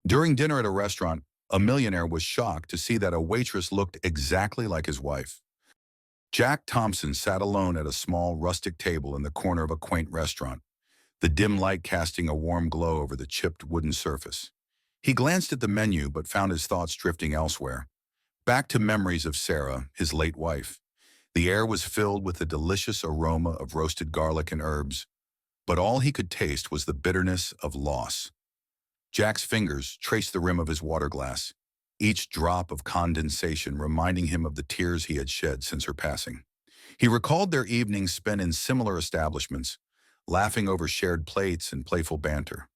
During dinner at a restaurant, a millionaire was shocked to see that a waitress looked exactly like his wife. Jack Thompson sat alone at a small rustic table in the corner of a quaint restaurant, the dim light casting a warm glow over the chipped wooden surface. He glanced at the menu but found his thoughts drifting elsewhere, back to memories of Sarah, his late wife. The air was filled with the delicious aroma of roasted garlic and herbs, but all he could taste was the bitterness of loss. Jack's fingers traced the rim of his water glass, each drop of condensation reminding him of the tears he had shed since her passing. He recalled their evenings spent in similar establishments, laughing over shared plates and playful banter.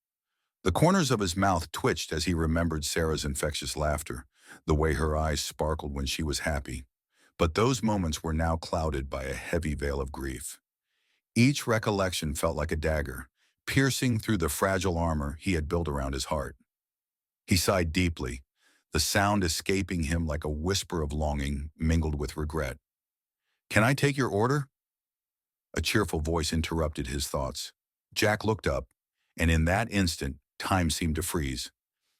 The corners of his mouth twitched as he remembered Sarah's infectious laughter, the way her eyes sparkled when she was happy. But those moments were now clouded by a heavy veil of grief. Each recollection felt like a dagger, piercing through the fragile armor he had built around his heart. He sighed deeply, the sound escaping him like a whisper of longing mingled with regret. "Can I take your order?" A cheerful voice interrupted his thoughts. Jack looked up, and in that instant, time seemed to freeze.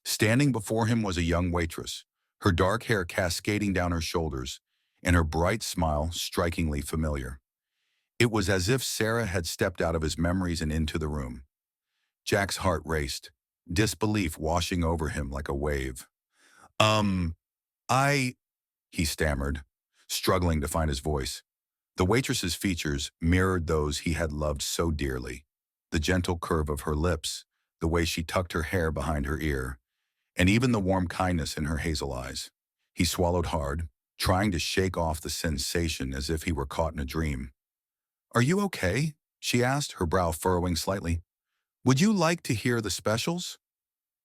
Standing before him was a young waitress, her dark hair cascading down her shoulders, and her bright smile strikingly familiar. It was as if Sarah had stepped out of his memories and into the room. Jack's heart raced, disbelief washing over him like a wave. Um, I, he stammered, struggling to find his voice. The waitress's features mirrored those he had loved so dearly. The gentle curve of her lips, the way she tucked her hair behind her ear, and even the warm kindness in her hazel eyes. He swallowed hard, trying to shake off the sensation as if he were caught in a dream. "Are you okay?" she asked, her brow furrowing slightly. "Would you like to hear the specials?"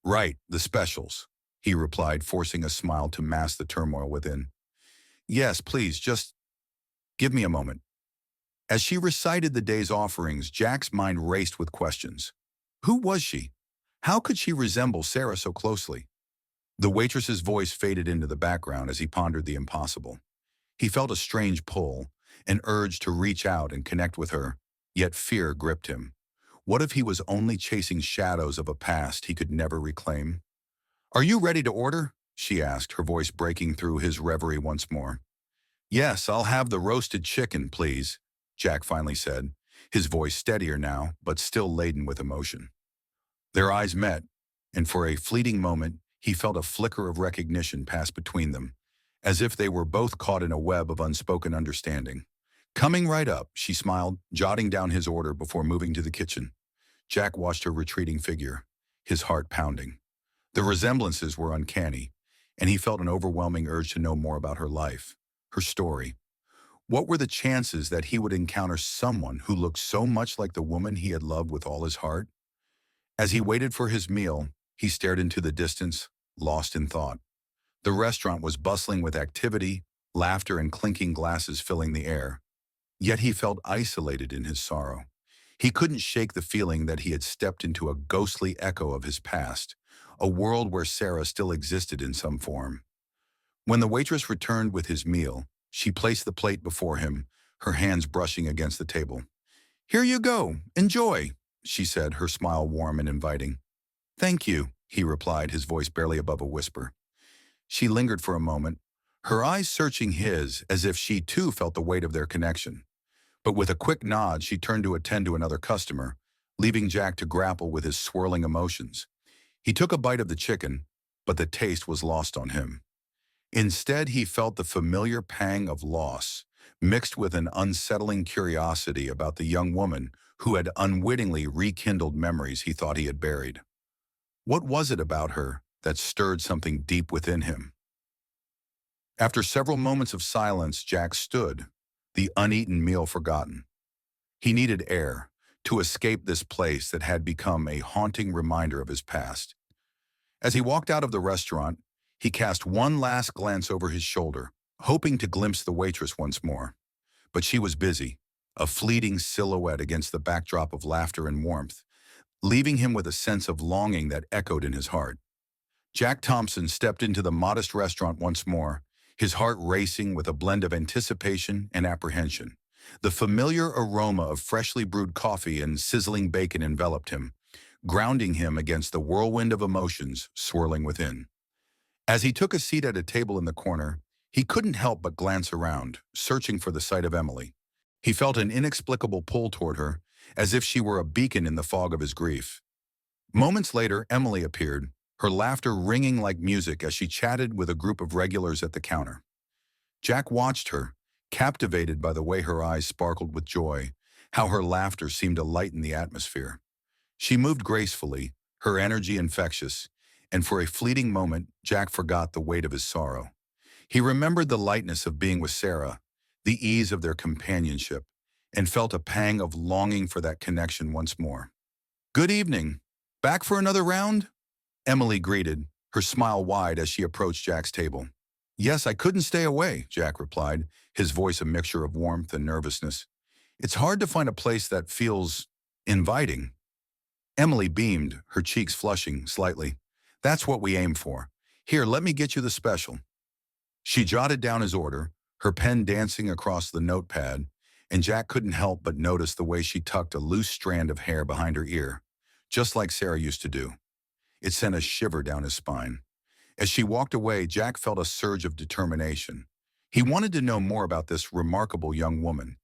"Right, the specials," he replied, forcing a smile to mask the turmoil within. "Yes, please, just give me a moment." As she recited the day's offerings, Jack's mind raced with questions. Who was she? How could she resemble Sarah so closely? The waitress's voice faded into the background as he pondered the impossible. He felt a strange pull, an urge to reach out and connect with her, yet fear gripped him. What if he was only chasing shadows of a past he could never reclaim? "Are you ready to order?" she asked, her voice breaking through his reverie once more. "Yes, I'll have the roasted chicken, please," Jack finally said, his voice steadier now, but still laden with emotion. Their eyes met, and for a fleeting moment, he felt a flicker of recognition pass between them, as if they were both caught in a web of unspoken understanding. "Coming right up," she smiled, jotting down his order before moving to the kitchen. Jack watched her retreating figure, his heart pounding. The resemblances were uncanny, and he felt an overwhelming urge to know more about her life, her story. What were the chances that he would encounter someone who looked so much like the woman he had loved with all his heart? As he waited for his meal, he stared into the distance, lost in thought. The restaurant was bustling with activity, laughter and clinking glasses filling the air. Yet he felt isolated in his sorrow. He couldn't shake the feeling that he had stepped into a ghostly echo of his past, a world where Sarah still existed in some form. When the waitress returned with his meal, she placed the plate before him, her hands brushing against the table. "Here you go, enjoy," she said, her smile warm and inviting. "Thank you," he replied, his voice barely above a whisper. She lingered for a moment, her eyes searching his as if she too felt the weight of their connection. But with a quick nod, she turned to attend to another customer, leaving Jack to grapple with his swirling emotions. He took a bite of the chicken, but the taste was lost on him. Instead, he felt the familiar pang of loss, mixed with an unsettling curiosity about the young woman who had unwittingly rekindled memories he thought he had buried. What was it about her that stirred something deep within him? After several moments of silence, Jack stood, the uneaten meal forgotten. He needed air to escape this place that had become a haunting reminder of his past. As he walked out of the restaurant, he cast one last glance over his shoulder, hoping to glimpse the waitress once more. But she was busy, a fleeting silhouette against the backdrop of laughter and warmth, leaving him with a sense of longing that echoed in his heart. Jack Thompson stepped into the modest restaurant once more, his heart racing with a blend of anticipation and apprehension. The familiar aroma of freshly brewed coffee and sizzling bacon enveloped him, grounding him against the whirlwind of emotions swirling within. As he took a seat at a table in the corner, he couldn't help but glance around, searching for the sight of Emily. He felt an inexplicable pull toward her, as if she were a beacon in the fog of his grief. Moments later, Emily appeared, her laughter ringing like music as she chatted with a group of regulars at the counter. Jack watched her, captivated by the way her eyes sparkled with joy, how her laughter seemed to lighten the atmosphere. She moved gracefully, her energy infectious, and for a fleeting moment, Jack forgot the weight of his sorrow. He remembered the lightness of being with Sarah, the ease of their companionship, and felt a pang of longing for that connection once more. "Good evening. Back for another round?" Emily greeted, her smile wide as she approached Jack's table. "Yes, I couldn't stay away," Jack replied, his voice a mixture of warmth and nervousness. "It's hard to find a place that feels inviting." Emily beamed, her cheeks flushing slightly. "That's what we aim for. Here, let me get you the special." She jotted down his order, her pen dancing across the notepad, and Jack couldn't help but notice the way she tucked a loose strand of hair behind her ear, just like Sarah used to do. It sent a shiver down his spine. As she walked away, Jack felt a surge of determination. He wanted to know more about this remarkable young woman.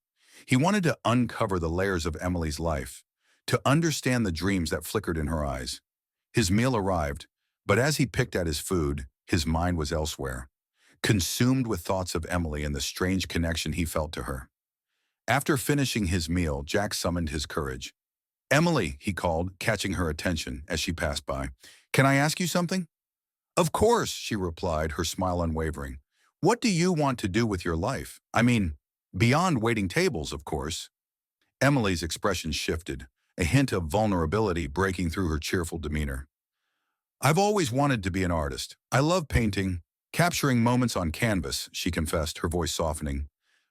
He wanted to uncover the layers of Emily's life, to understand the dreams that flickered in her eyes. His meal arrived, but as he picked at his food, his mind was elsewhere, consumed with thoughts of Emily and the strange connection he felt to her. After finishing his meal, Jack summoned his courage. "Emily," he called, catching her attention as she passed by. "Can I ask you something?" "Of course," she replied, her smile unwavering. "What do you want to do with your life? I mean, beyond waiting tables, of course." Emily's expression shifted, a hint of vulnerability breaking through her cheerful demeanor. "I've always wanted to be an artist. I love painting, capturing moments on canvas," she confessed, her voice softening.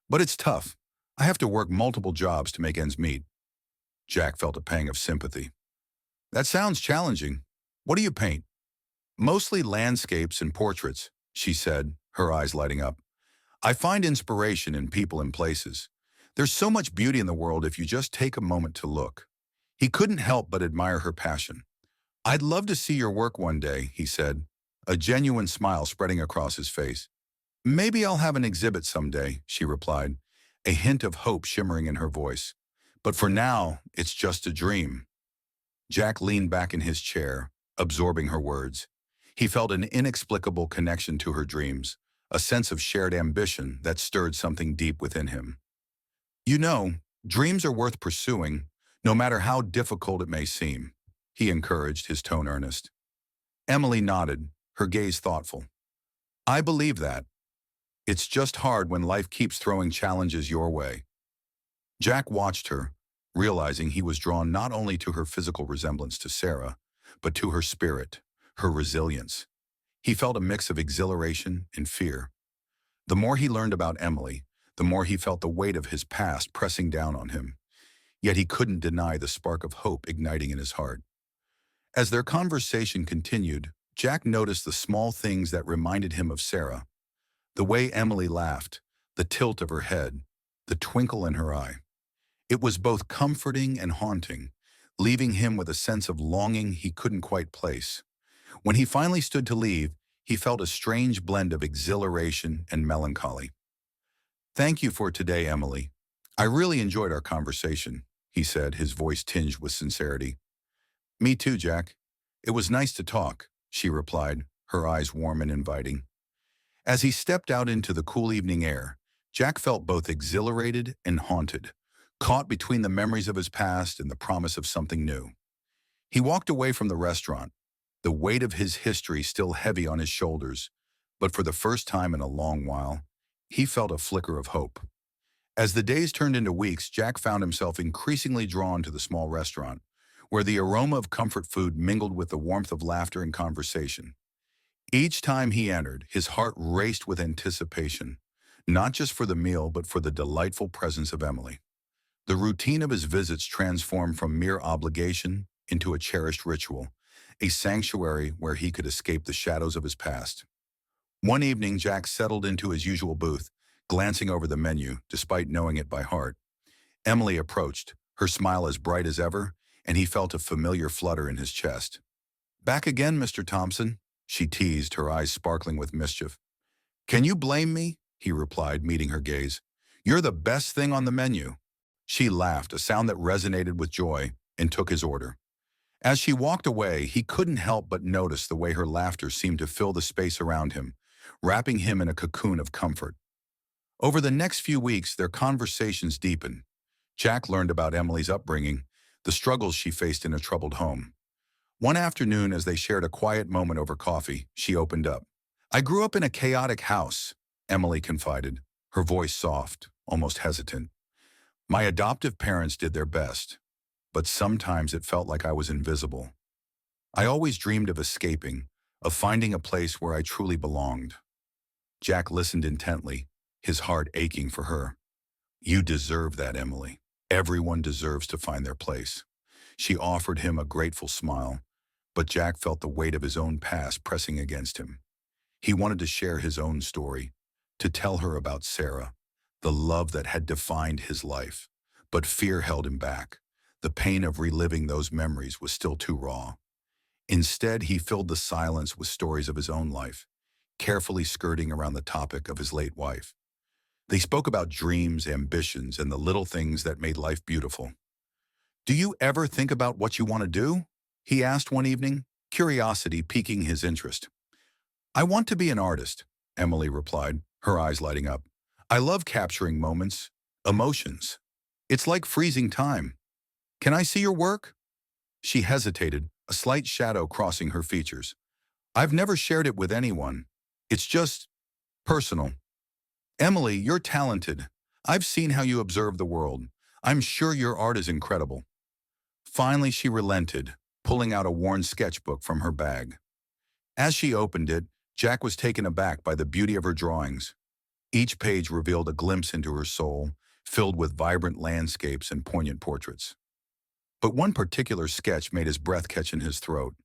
"But it's tough. I have to work multiple jobs to make ends meet." Jack felt a pang of sympathy. "That sounds challenging. What do you paint?" "Mostly landscapes and portraits," she said, her eyes lighting up. "I find inspiration in people and places. There's so much beauty in the world if you just take a moment to look." He couldn't help but admire her passion. "I'd love to see your work one day," he said, a genuine smile spreading across his face. "Maybe I'll have an exhibit someday," she replied, a hint of hope shimmering in her voice. "But for now, it's just a dream." Jack leaned back in his chair, absorbing her words. He felt an inexplicable connection to her dreams, a sense of shared ambition that stirred something deep within him. "You know, dreams are worth pursuing, no matter how difficult it may seem," he encouraged, his tone earnest. Emily nodded, her gaze thoughtful. "I believe that. It's just hard when life keeps throwing challenges your way." Jack watched her, realizing he was drawn not only to her physical resemblance to Sarah, but to her spirit, her resilience. He felt a mix of exhilaration and fear. The more he learned about Emily, the more he felt the weight of his past pressing down on him. Yet he couldn't deny the spark of hope igniting in his heart. As their conversation continued, Jack noticed the small things that reminded him of Sarah. The way Emily laughed, the tilt of her head, the twinkle in her eye. It was both comforting and haunting, leaving him with a sense of longing he couldn't quite place. When he finally stood to leave, he felt a strange blend of exhilaration and melancholy. "Thank you for today, Emily. I really enjoyed our conversation," he said, his voice tinged with sincerity. "Me too, Jack. It was nice to talk," she replied, her eyes warm and inviting. As he stepped out into the cool evening air, Jack felt both exhilarated and haunted, caught between the memories of his past and the promise of something new. He walked away from the restaurant, the weight of his history still heavy on his shoulders, but for the first time in a long while, he felt a flicker of hope. As the days turned into weeks, Jack found himself increasingly drawn to the small restaurant, where the aroma of comfort food mingled with the warmth of laughter and conversation. Each time he entered, his heart raced with anticipation, not just for the meal, but for the delightful presence of Emily. The routine of his visits transformed from mere obligation into a cherished ritual, a sanctuary where he could escape the shadows of his past. One evening, Jack settled into his usual booth, glancing over the menu, despite knowing it by heart. Emily approached, her smile as bright as ever, and he felt a familiar flutter in his chest. "Back again, Mr. Thompson," she teased, her eyes sparkling with mischief. "Can you blame me?" he replied, meeting her gaze. "You're the best thing on the menu." She laughed, a sound that resonated with joy, and took his order. As she walked away, he couldn't help but notice the way her laughter seemed to fill the space around him, wrapping him in a cocoon of comfort. Over the next few weeks, their conversations deepened. Jack learned about Emily's upbringing, the struggles she faced in a troubled home. One afternoon, as they shared a quiet moment over coffee, she opened up. "I grew up in a chaotic house," Emily confided, her voice soft, almost hesitant. "My adoptive parents did their best, but sometimes it felt like I was invisible. I always dreamed of escaping, of finding a place where I truly belonged." Jack listened intently, his heart aching for her. "You deserve that, Emily. Everyone deserves to find their place." She offered him a grateful smile, but Jack felt the weight of his own past pressing against him. He wanted to share his own story, to tell her about Sarah, the love that had defined his life. But fear held him back. The pain of reliving those memories was still too raw. Instead, he filled the silence with stories of his own life, carefully skirting around the topic of his late wife. They spoke about dreams, ambitions, and the little things that made life beautiful. "Do you ever think about what you want to do?" he asked one evening, curiosity piquing his interest. "I want to be an artist," Emily replied, her eyes lighting up. "I love capturing moments, emotions. It's like freezing time. Can I see your work?" She hesitated, a slight shadow crossing her features. "I've never shared it with anyone. It's just personal." "Emily, you're talented. I've seen how you observe the world. I'm sure your art is incredible." Finally, she relented, pulling out a worn sketchbook from her bag. As she opened it, Jack was taken aback by the beauty of her drawings. Each page revealed a glimpse into her soul, filled with vibrant landscapes and poignant portraits. But one particular sketch made his breath catch in his throat.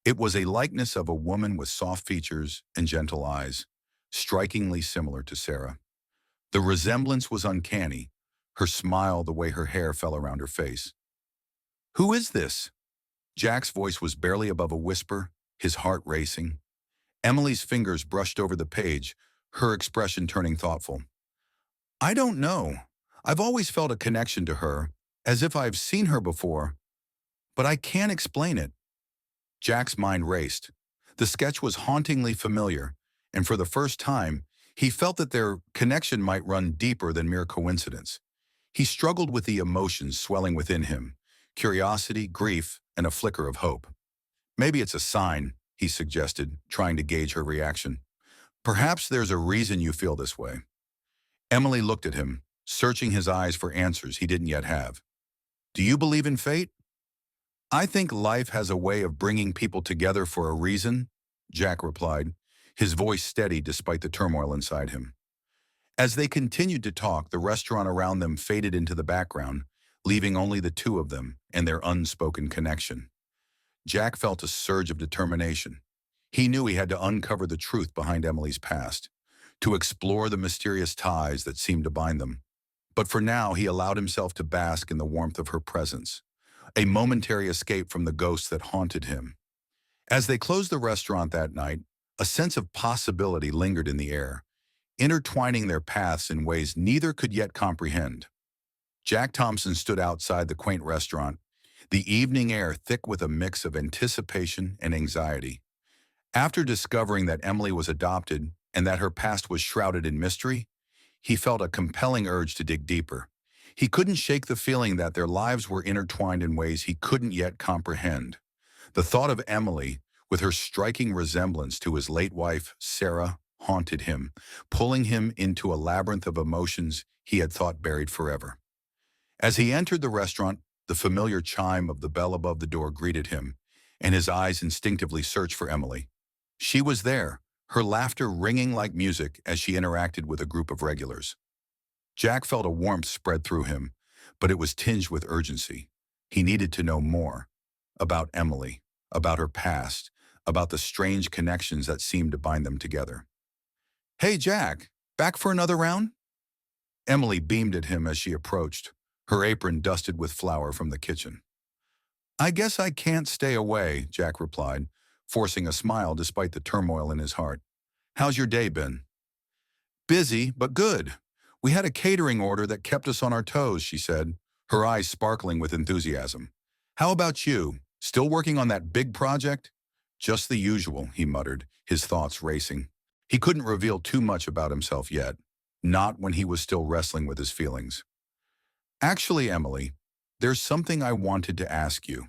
It was a likeness of a woman with soft features and gentle eyes, strikingly similar to Sarah. The resemblance was uncanny, her smile, the way her hair fell around her face. "Who is this?" Jack's voice was barely above a whisper, his heart racing. Emily's fingers brushed over the page, her expression turning thoughtful. "I don't know. I've always felt a connection to her, as if I've seen her before, but I can't explain it." Jack's mind raced. The sketch was hauntingly familiar, and for the first time, he felt that their connection might run deeper than mere coincidence. He struggled with the emotions swelling within him, curiosity, grief, and a flicker of hope. "Maybe it's a sign," he suggested, trying to gauge her reaction. "Perhaps there's a reason you feel this way." Emily looked at him, searching his eyes for answers he didn't yet have. "Do you believe in fate?" "I think life has a way of bringing people together for a reason," Jack replied, his voice steady despite the turmoil inside him. As they continued to talk, the restaurant around them faded into the background, leaving only the two of them and their unspoken connection. Jack felt a surge of determination. He knew he had to uncover the truth behind Emily's past, to explore the mysterious ties that seemed to bind them. But for now, he allowed himself to bask in the warmth of her presence, a momentary escape from the ghosts that haunted him. As they closed the restaurant that night, a sense of possibility lingered in the air, intertwining their paths in ways neither could yet comprehend. Jack Thompson stood outside the quaint restaurant, the evening air thick with a mix of anticipation and anxiety. After discovering that Emily was adopted and that her past was shrouded in mystery, he felt a compelling urge to dig deeper. He couldn't shake the feeling that their lives were intertwined in ways he couldn't yet comprehend. The thought of Emily, with her striking resemblance to his late wife, Sarah, haunted him, pulling him into a labyrinth of emotions he had thought buried forever. As he entered the restaurant, the familiar chime of the bell above the door greeted him, and his eyes instinctively searched for Emily. She was there, her laughter ringing like music as she interacted with a group of regulars. Jack felt a warmth spread through him, but it was tinged with urgency. He needed to know more about Emily, about her past, about the strange connections that seemed to bind them together. "Hey, Jack, back for another round?" Emily beamed at him as she approached, her apron dusted with flour from the kitchen. I guess I can't stay away, Jack replied, forcing a smile despite the turmoil in his heart. How's your day been? Busy, but good. We had a catering order that kept us on our toes, she said, her eyes sparkling with enthusiasm. How about you? Still working on that big project? Just the usual, he muttered, his thoughts racing. He couldn't reveal too much about himself yet, not when he was still wrestling with his feelings. Actually, Emily, there's something I wanted to ask you.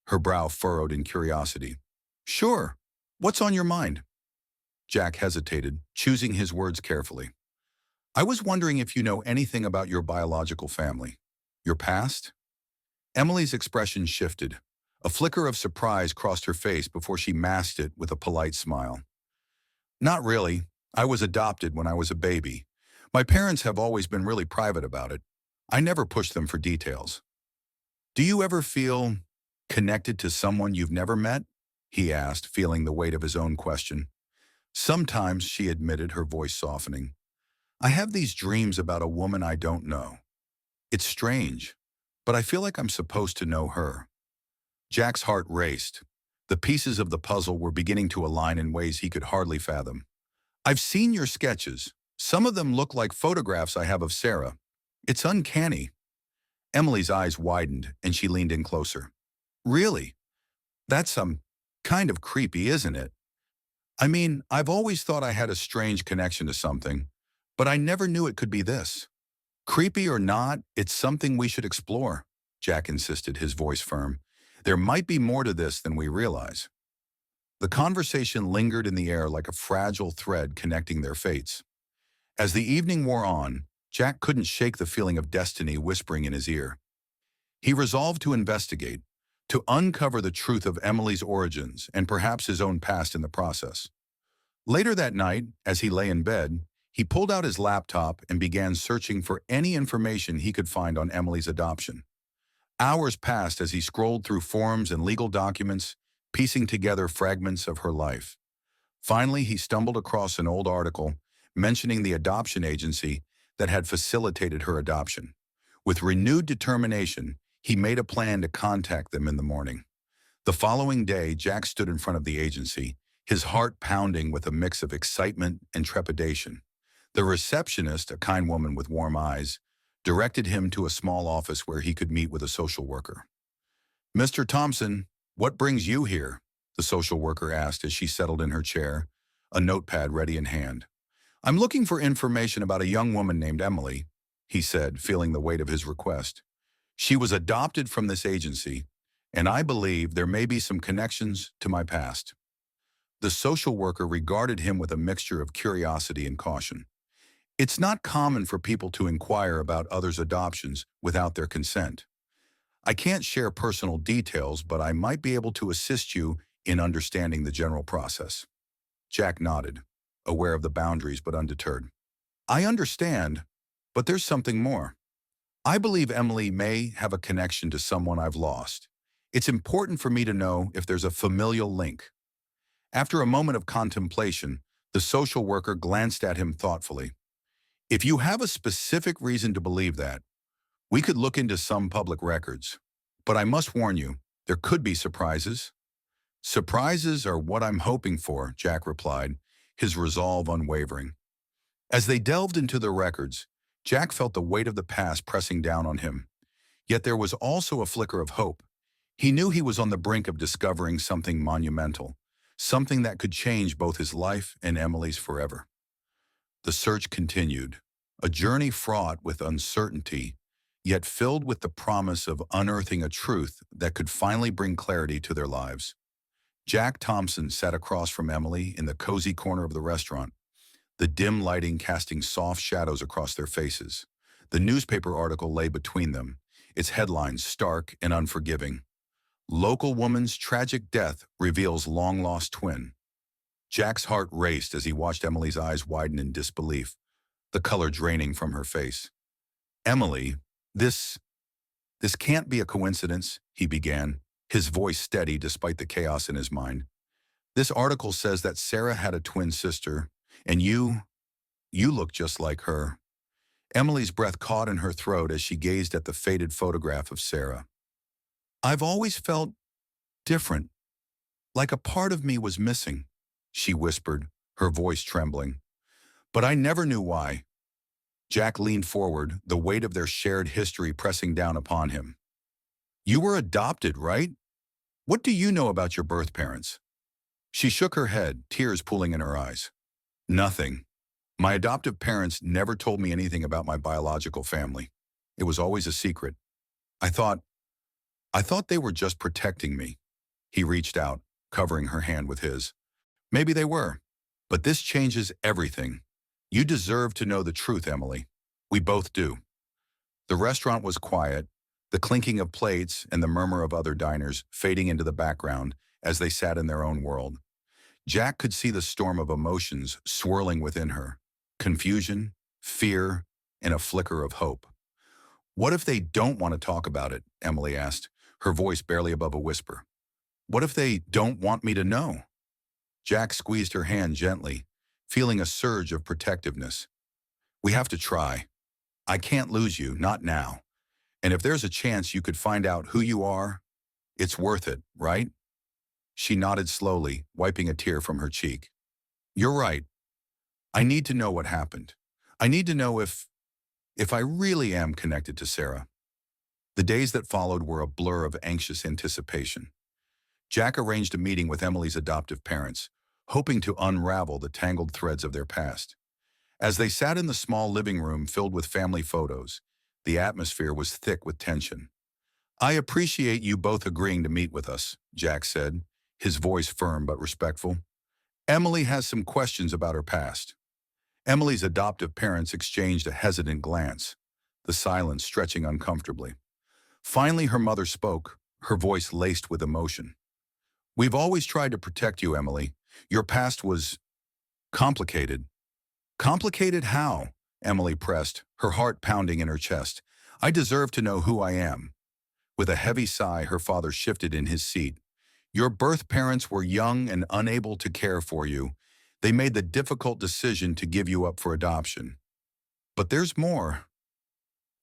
Her brow furrowed in curiosity. Sure. What's on your mind? Jack hesitated, choosing his words carefully. I was wondering if you know anything about your biological family. Your past? Emily's expression shifted. A flicker of surprise crossed her face before she masked it with a polite smile. Not really. I was adopted when I was a baby. My parents have always been really private about it. I never pushed them for details. Do you ever feel connected to someone you've never met? He asked, feeling the weight of his own question. Sometimes, she admitted, her voice softening. I have these dreams about a woman I don't know. It's strange, but I feel like I'm supposed to know her. Jack's heart raced. The pieces of the puzzle were beginning to align in ways he could hardly fathom. I've seen your sketches. Some of them look like photographs I have of Sarah. It's uncanny. Emily's eyes widened, and she leaned in closer. Really? That's kind of creepy, isn't it? I mean, I've always thought I had a strange connection to something, but I never knew it could be this. Creepy or not, it's something we should explore, Jack insisted, his voice firm. There might be more to this than we realize. The conversation lingered in the air like a fragile thread connecting their fates. As the evening wore on, Jack couldn't shake the feeling of destiny whispering in his ear. He resolved to investigate, to uncover the truth of Emily's origins and perhaps his own past in the process. Later that night, as he lay in bed, he pulled out his laptop and began searching for any information he could find on Emily's adoption. Hours passed as he scrolled through forms and legal documents, piecing together fragments of her life. Finally, he stumbled across an old article mentioning the adoption agency that had facilitated her adoption. With renewed determination, he made a plan to contact them in the morning. The following day, Jack stood in front of the agency, his heart pounding with a mix of excitement and trepidation. The receptionist, a kind woman with warm eyes, directed him to a small office where he could meet with a social worker. Mr. Thompson, what brings you here? The social worker asked as she settled in her chair, a notepad ready in hand. I'm looking for information about a young woman named Emily, he said, feeling the weight of his request. She was adopted from this agency, and I believe there may be some connections to my past. The social worker regarded him with a mixture of curiosity and caution. It's not common for people to inquire about others' adoptions without their consent. I can't share personal details, but I might be able to assist you in understanding the general process. Jack nodded, aware of the boundaries but undeterred. I understand, but there's something more. I believe Emily may have a connection to someone I've lost. It's important for me to know if there's a familial link. After a moment of contemplation, the social worker glanced at him thoughtfully. If you have a specific reason to believe that, we could look into some public records. But I must warn you, there could be surprises. Surprises are what I'm hoping for, Jack replied, his resolve unwavering. As they delved into the records, Jack felt the weight of the past pressing down on him. Yet there was also a flicker of hope. He knew he was on the brink of discovering something monumental, something that could change both his life and Emily's forever. The search continued, a journey fraught with uncertainty, yet filled with the promise of unearthing a truth that could finally bring clarity to their lives. Jack Thompson sat across from Emily in the cozy corner of the restaurant, the dim lighting casting soft shadows across their faces. The newspaper article lay between them, its headlines stark and unforgiving. Local woman's tragic death reveals long-lost twin. Jack's heart raced as he watched Emily's eyes widen in disbelief, the color draining from her face. Emily, this can't be a coincidence, he began, his voice steady despite the chaos in his mind. This article says that Sarah had a twin sister, and you look just like her. Emily's breath caught in her throat as she gazed at the faded photograph of Sarah. I've always felt different, like a part of me was missing, she whispered, her voice trembling. But I never knew why. Jack leaned forward, the weight of their shared history pressing down upon him. You were adopted, right? What do you know about your birth parents? She shook her head, tears pooling in her eyes. Nothing. My adoptive parents never told me anything about my biological family. It was always a secret. I thought, I thought they were just protecting me. He reached out, covering her hand with his. Maybe they were. But this changes everything. You deserve to know the truth, Emily. We both do. The restaurant was quiet, the clinking of plates and the murmur of other diners fading into the background as they sat in their own world. Jack could see the storm of emotions swirling within her. Confusion, fear, and a flicker of hope. What if they don't want to talk about it? Emily asked, her voice barely above a whisper. What if they don't want me to know? Jack squeezed her hand gently, feeling a surge of protectiveness. We have to try. I can't lose you, not now. And if there's a chance you could find out who you are, it's worth it, right? She nodded slowly, wiping a tear from her cheek. You're right. I need to know what happened. I need to know if I really am connected to Sarah. The days that followed were a blur of anxious anticipation. Jack arranged a meeting with Emily's adoptive parents, hoping to unravel the tangled threads of their past. As they sat in the small living room filled with family photos, the atmosphere was thick with tension. I appreciate you both agreeing to meet with us, Jack said, his voice firm but respectful. Emily has some questions about her past. Emily's adoptive parents exchanged a hesitant glance, the silence stretching uncomfortably. Finally, her mother spoke, her voice laced with emotion. We've always tried to protect you, Emily. Your past was complicated. Complicated how? Emily pressed, her heart pounding in her chest. I deserve to know who I am. With a heavy sigh, her father shifted in his seat. Your birth parents were young and unable to care for you. They made the difficult decision to give you up for adoption. But there's more.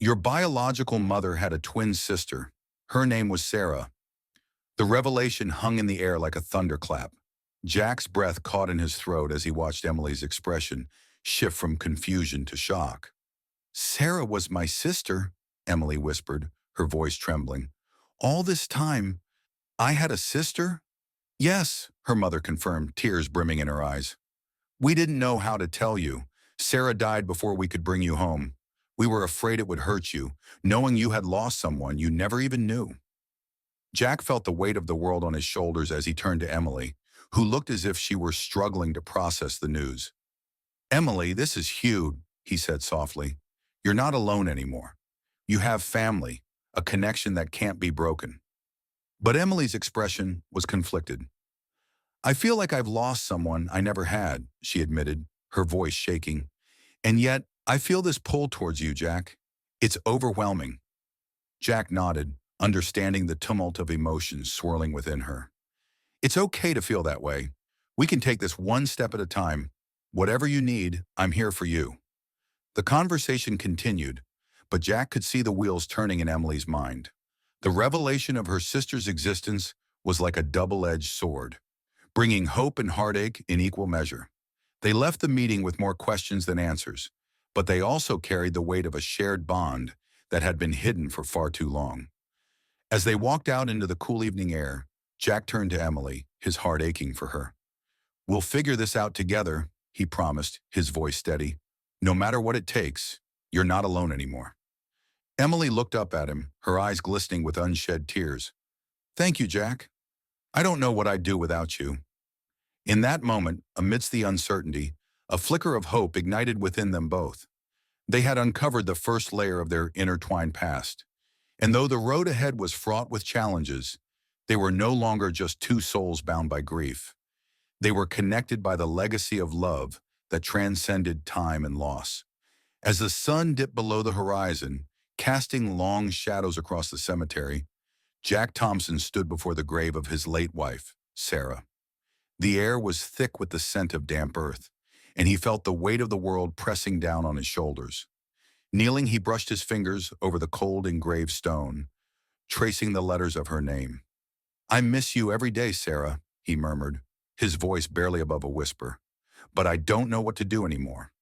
Your biological mother had a twin sister. Her name was Sarah. The revelation hung in the air like a thunderclap. Jack's breath caught in his throat as he watched Emily's expression shift from confusion to shock. Sarah was my sister, Emily whispered, her voice trembling. All this time, I had a sister? Yes, her mother confirmed, tears brimming in her eyes. We didn't know how to tell you. Sarah died before we could bring you home. We were afraid it would hurt you, knowing you had lost someone you never even knew. Jack felt the weight of the world on his shoulders as he turned to Emily, who looked as if she were struggling to process the news. Emily, this is huge, he said softly. You're not alone anymore. You have family, a connection that can't be broken. But Emily's expression was conflicted. I feel like I've lost someone I never had, she admitted, her voice shaking. And yet, I feel this pull towards you, Jack. It's overwhelming. Jack nodded, understanding the tumult of emotions swirling within her. It's okay to feel that way. We can take this one step at a time. Whatever you need, I'm here for you. The conversation continued, but Jack could see the wheels turning in Emily's mind. The revelation of her sister's existence was like a double-edged sword, bringing hope and heartache in equal measure. They left the meeting with more questions than answers, but they also carried the weight of a shared bond that had been hidden for far too long. As they walked out into the cool evening air, Jack turned to Emily, his heart aching for her. We'll figure this out together, he promised, his voice steady. No matter what it takes, you're not alone anymore. Emily looked up at him, her eyes glistening with unshed tears. Thank you, Jack. I don't know what I'd do without you. In that moment, amidst the uncertainty, a flicker of hope ignited within them both. They had uncovered the first layer of their intertwined past. And though the road ahead was fraught with challenges, they were no longer just two souls bound by grief. They were connected by the legacy of love that transcended time and loss. As the sun dipped below the horizon, casting long shadows across the cemetery, Jack Thompson stood before the grave of his late wife, Sarah. The air was thick with the scent of damp earth, and he felt the weight of the world pressing down on his shoulders. Kneeling, he brushed his fingers over the cold engraved stone, tracing the letters of her name. "I miss you every day, Sarah," he murmured, his voice barely above a whisper. "But I don't know what to do anymore."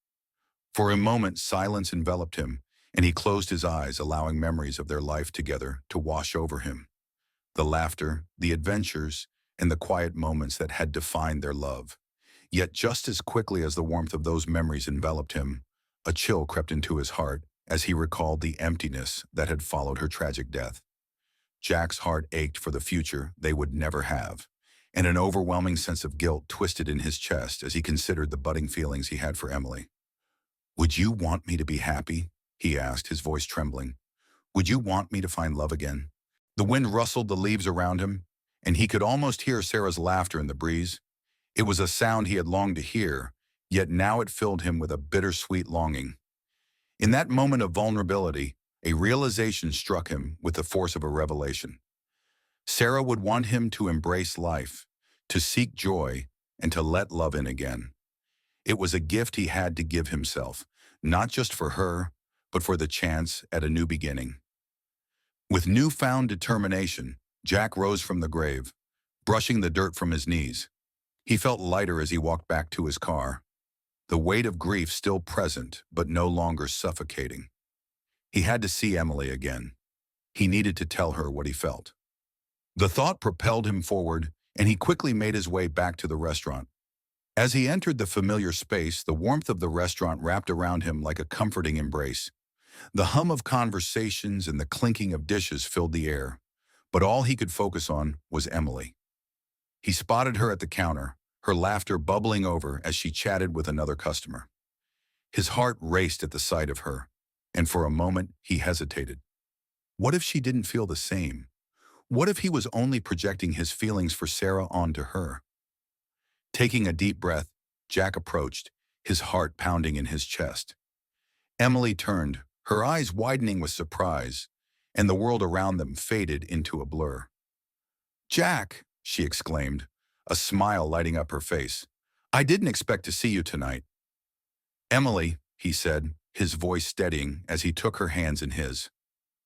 For a moment, silence enveloped him, and he closed his eyes, allowing memories of their life together to wash over him. The laughter, the adventures, and the quiet moments that had defined their love. Yet just as quickly as the warmth of those memories enveloped him, a chill crept into his heart as he recalled the emptiness that had followed her tragic death. Jack's heart ached for the future they would never have, and an overwhelming sense of guilt twisted in his chest as he considered the budding feelings he had for Emily. "Would you want me to be happy?" he asked, his voice trembling. "Would you want me to find love again?" The wind rustled the leaves around him, and he could almost hear Sarah's laughter in the breeze. It was a sound he had longed to hear, yet now it filled him with a bittersweet longing. In that moment of vulnerability, a realization struck him with the force of a revelation. Sarah would want him to embrace life, to seek joy, and to let love in again. It was a gift he had to give himself, not just for her, but for the chance at a new beginning. With newfound determination, Jack rose from the grave, brushing the dirt from his knees. He felt lighter as he walked back to his car, the weight of grief still present but no longer suffocating. He had to see Emily again. He needed to tell her what he felt. The thought propelled him forward, and he quickly made his way back to the restaurant. As he entered the familiar space, the warmth of the restaurant wrapped around him like a comforting embrace. The hum of conversations and the clinking of dishes filled the air, but all he could focus on was Emily. He spotted her at the counter, her laughter bubbling over as she chatted with another customer. His heart raced at the sight of her, and for a moment he hesitated. What if she didn't feel the same? What if he was only projecting his feelings for Sarah onto her? Taking a deep breath, Jack approached, his heart pounding in his chest. Emily turned, her eyes widening with surprise, and the world around them faded into a blur. "Jack," she exclaimed, a smile lighting up her face. "I didn't expect to see you tonight." "Emily," he said, his voice steadying as he took her hands in his.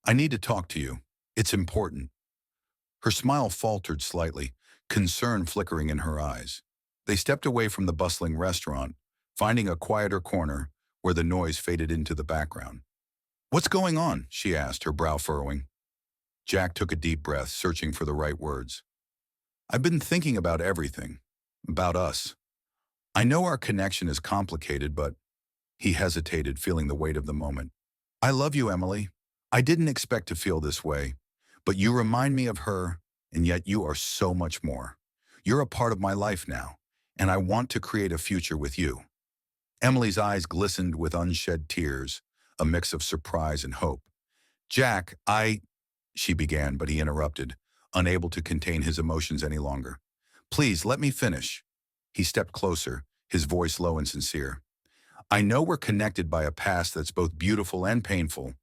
"I need to talk to you. It's important." Her smile faltered slightly, concern flickering in her eyes. They stepped away from the bustling restaurant, finding a quieter corner where the noise faded into the background. "What's going on?" she asked, her brow furrowing. Jack took a deep breath, searching for the right words. "I've been thinking about everything. About us. I know our connection is complicated, but..." He hesitated, feeling the weight of the moment. "I love you, Emily. I didn't expect to feel this way, but you remind me of her, and yet you are so much more. You're a part of my life now, and I want to create a future with you." Emily's eyes glistened with unshed tears, a mix of surprise and hope. "Jack, she began, but he interrupted, unable to contain his emotions any longer. "Please, let me finish." He stepped closer, his voice low and sincere. "I know we're connected by a past that's both beautiful and painful,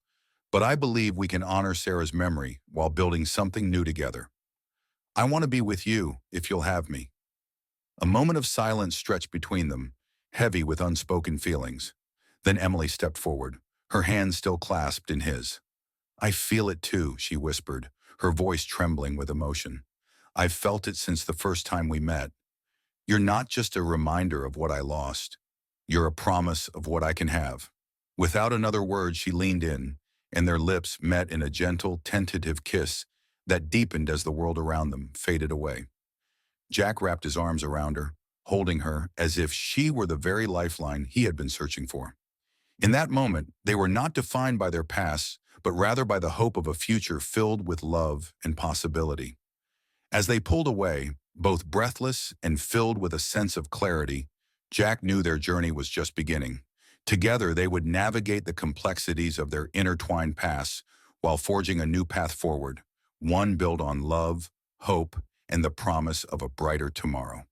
but I believe we can honor Sarah's memory while building something new together. I want to be with you, if you'll have me." A moment of silence stretched between them, heavy with unspoken feelings. Then Emily stepped forward, her hands still clasped in his. "I feel it too," she whispered, her voice trembling with emotion. "I've felt it since the first time we met. You're not just a reminder of what I lost. You're a promise of what I can have." Without another word, she leaned in, and their lips met in a gentle, tentative kiss that deepened as the world around them faded away. Jack wrapped his arms around her, holding her as if she were the very lifeline he had been searching for. In that moment, they were not defined by their pasts, but rather by the hope of a future filled with love and possibility. As they pulled away, both breathless and filled with a sense of clarity, Jack knew their journey was just beginning. Together, they would navigate the complexities of their intertwined pasts while forging a new path forward, one built on love, hope, and the promise of a brighter tomorrow.